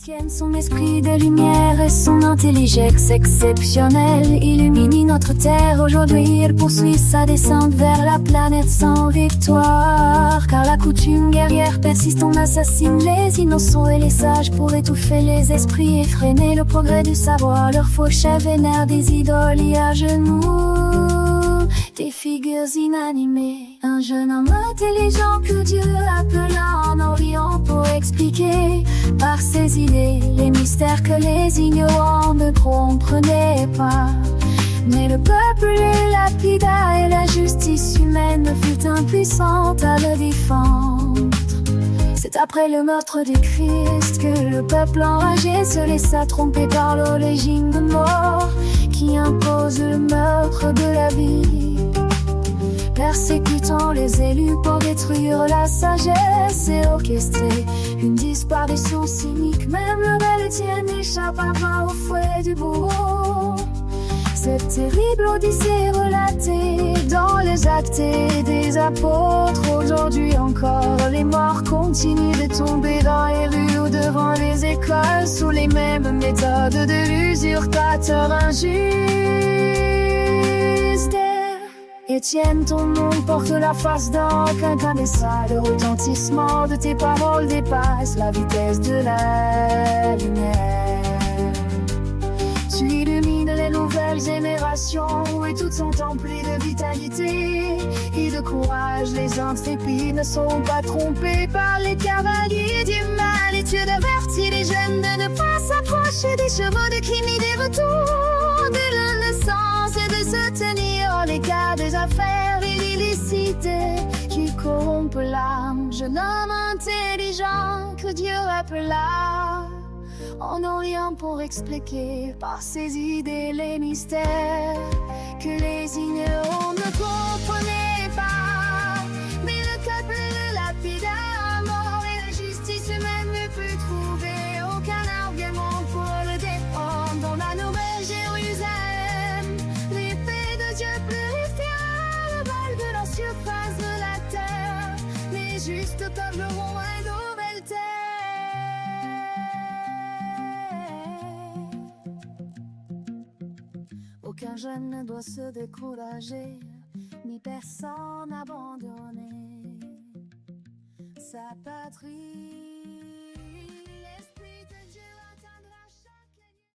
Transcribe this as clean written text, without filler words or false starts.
Tienne son esprit de lumière et son intelligence exceptionnelle illumine notre terre. Aujourd'hui, il poursuit sa descente vers la planète sans victoire. Car la coutume guerrière persiste, on assassine les innocents et les sages pour étouffer les esprits et freiner le progrès du savoir. Leur faux chef vénère des idoles y à genoux, des figures inanimées. Un jeune homme intelligent que Dieu appela en Orient pour expliquer par ses idées les mystères que les ignorants ne comprenaient pas. Mais le peuple le lapida et la justice humaine fut impuissante à le défendre. C'est après le meurtre du Christ que le peuple enragé se laissa tromper par le régime de mort qui impose le meurtre de la vie, persécutant les élus pour détruire la sagesse et orchestrer une disparition cynique. Même le bel Étienne n'échappa pas au fouet du bourreau. Cette terrible odyssée relatée dans les actes des apôtres. Aujourd'hui encore, les morts continuent de tomber dans les rues ou devant les écoles sous les mêmes méthodes de l'usurpateur injuste. Étienne, ton nom porte la face d'un quinquennat. Le retentissement de tes paroles dépasse la vitesse de la lumière. Tu illumines les nouvelles générations et toutes sont emplies de vitalité et de courage. Les intrépides ne sont pas trompés par les cavaliers du mal. Et tu avertis les jeunes de ne pas s'approcher des chevaux de qui ni des retours de l'innocence et de se tenir en l'écart des affaires illicites qui corrompent l'âme. Jeune homme intelligent que Dieu appela en Orient pour expliquer par ses idées les mystères que les ignorants ne comprenaient pas. Mais le peuple le lapida à mort et la justice humaine ne peut trouver aucun argument pour le défendre. Dans la nouvelle Jérusalem, l'épée de Dieu purifiera le mal de la surface de la terre. Les justes peupleront une nouvelle terre. Aucun jeune ne doit se décourager, ni personne abandonner sa patrie.